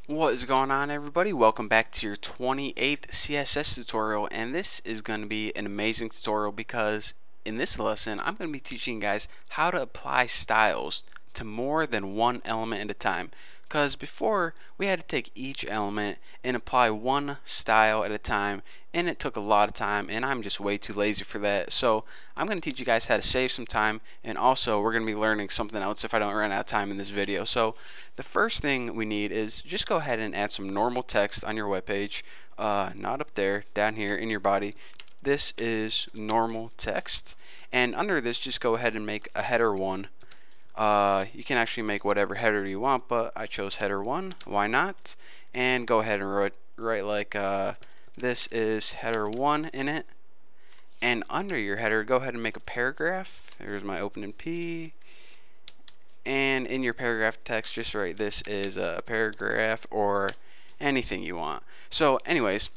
What is going on, everybody? Welcome back to your 28th CSS tutorial, and this is going to be an amazing tutorial because in this lesson I'm going to be teaching you guys how to apply styles to more than one element at a time. Because before we had to take each element and apply one style at a time, and it took a lot of time, and I'm just way too lazy for that. So I'm going to teach you guys how to save some time, and also we're going to be learning something else if I don't run out of time in this video. So the first thing we need is just go ahead and add some normal text on your web page, not up there, down here in your body. This is normal text, and under this just go ahead and make a header 1. You can actually make whatever header you want, but I chose header 1. Why not? And go ahead and write like this is header 1 in it. And under your header, go ahead and make a paragraph. There's my opening P. And in your paragraph text, just write this is a paragraph or anything you want. So anyways,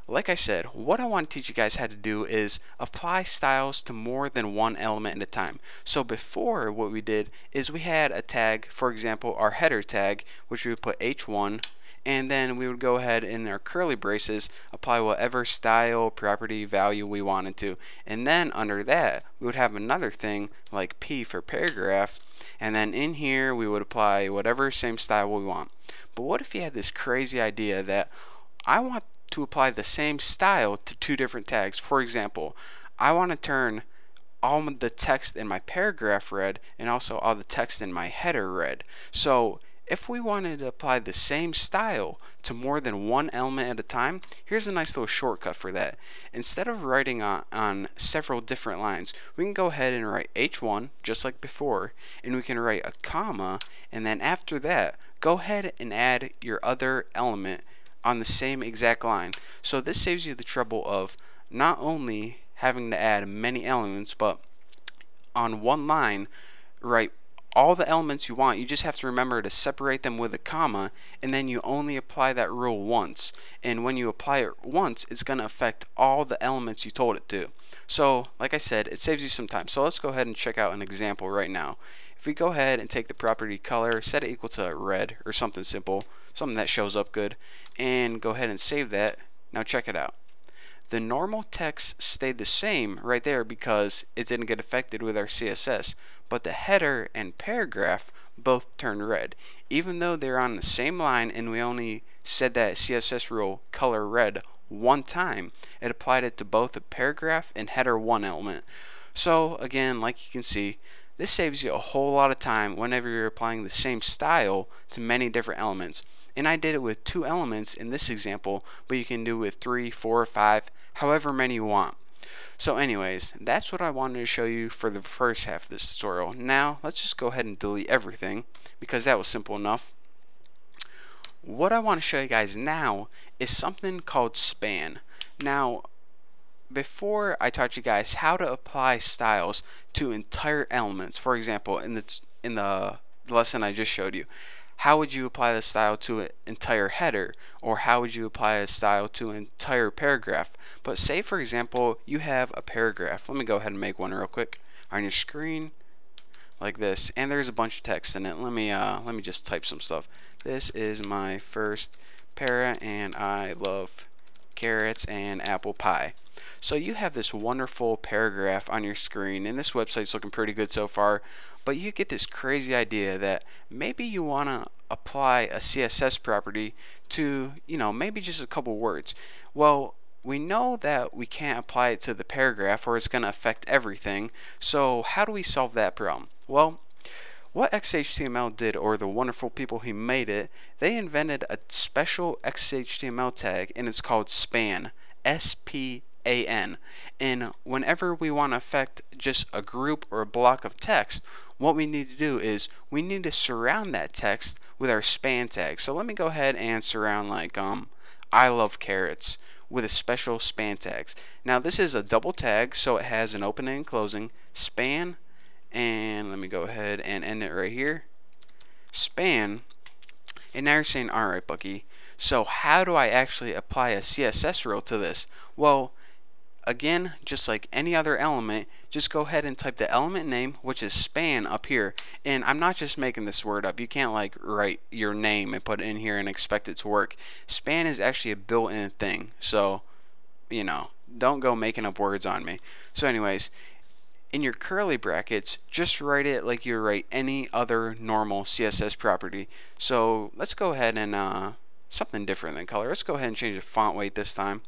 like I said, what I want to teach you guys how to do is apply styles to more than one element at a time. So before, what we did is we had a tag, for example, our header tag, which we would put h1, and then we would go ahead in our curly braces apply whatever style, property, value we wanted to. And then under that, we would have another thing like p for paragraph, and then in here we would apply whatever same style we want. But what if you had this crazy idea that I want to apply the same style to two different tags? For example, I want to turn all the text in my paragraph red and also all the text in my header red. So if we wanted to apply the same style to more than one element at a time, here's a nice little shortcut for that. Instead of writing on several different lines, we can go ahead and write h1 just like before, and we can write a comma, and then after that go ahead and add your other element on the same exact line. So this saves you the trouble of not only having to add many elements, but on one line write all the elements you want. You just have to remember to separate them with a comma, and then you only apply that rule once. And when you apply it once, it's going to affect all the elements you told it to. So like I said, it saves you some time. So let's go ahead and check out an example right now. If we go ahead and take the property color, set it equal to red or something simple, something that shows up good, and go ahead and save that. Now check it out. The normal text stayed the same right there because it didn't get affected with our CSS, but the header and paragraph both turned red. Even though they're on the same line and we only said that CSS rule color red one time, it applied it to both the paragraph and header 1 element. So again, like you can see, this saves you a whole lot of time whenever you're applying the same style to many different elements. And I did it with 2 elements in this example, but you can do it with 3, 4, 5, however many you want. So anyways, that's what I wanted to show you for the first half of this tutorial. Now, let's just go ahead and delete everything because that was simple enough. What I want to show you guys now is something called span. Now, before I taught you guys how to apply styles to entire elements, for example, in the lesson I just showed you, how would you apply the style to an entire header, or how would you apply a style to an entire paragraph? But say for example you have a paragraph. Let me go ahead and make one real quick on your screen like this, and there's a bunch of text in it. Let me just type some stuff. This is my first para and I love carrots and apple pie. So you have this wonderful paragraph on your screen, and this website's looking pretty good so far, but you get this crazy idea that maybe you want to apply a CSS property to, maybe just a couple words. Well, we know that we can't apply it to the paragraph or it's going to affect everything. So how do we solve that problem? Well, what XHTML did, or the wonderful people who made it, they invented a special XHTML tag, and it's called span. S-P-A-N. And whenever we want to affect just a group or a block of text, what we need to do is we need to surround that text with our span tag. So let me go ahead and surround like I love carrots with a special span tags. Now this is a double tag, so it has an opening and closing span, and let me go ahead and end it right here, span. And now you're saying, alright Bucky, so how do I actually apply a CSS rule to this? Well, again, just like any other element, just go ahead and type the element name, which is span, up here. And I'm not just making this word up. You can't like write your name and put it in here and expect it to work. Span is actually a built-in thing, so you know, don't go making up words on me. So anyways, in your curly brackets, just write it like you write any other normal CSS property. So let's go ahead and something different than color. Let's go ahead and change the font weight this time.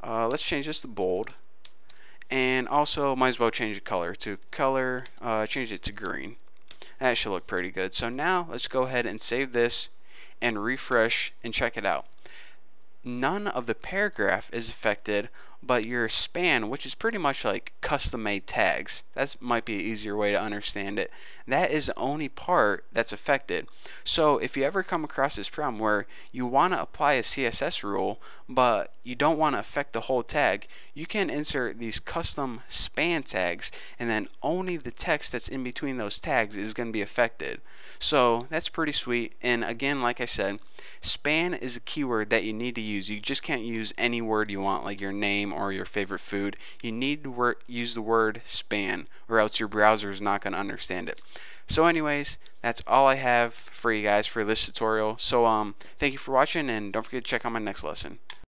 Let's change this to bold, and also might as well change the color to change it to green. That should look pretty good. So now let's go ahead and save this and refresh and check it out. None of the paragraph is affected, but your span, which is pretty much like custom made tags, that might be an easier way to understand it, that is the only part that's affected. So if you ever come across this problem where you want to apply a CSS rule but you don't want to affect the whole tag, you can insert these custom span tags, and then only the text that's in between those tags is going to be affected. So that's pretty sweet. And again, like I said, span is a keyword that you need to use. You just can't use any word you want, like your name or your favorite food. You need to use the word span, or else your browser is not going to understand it. So anyways, that's all I have for you guys for this tutorial. So thank you for watching, and don't forget to check out my next lesson.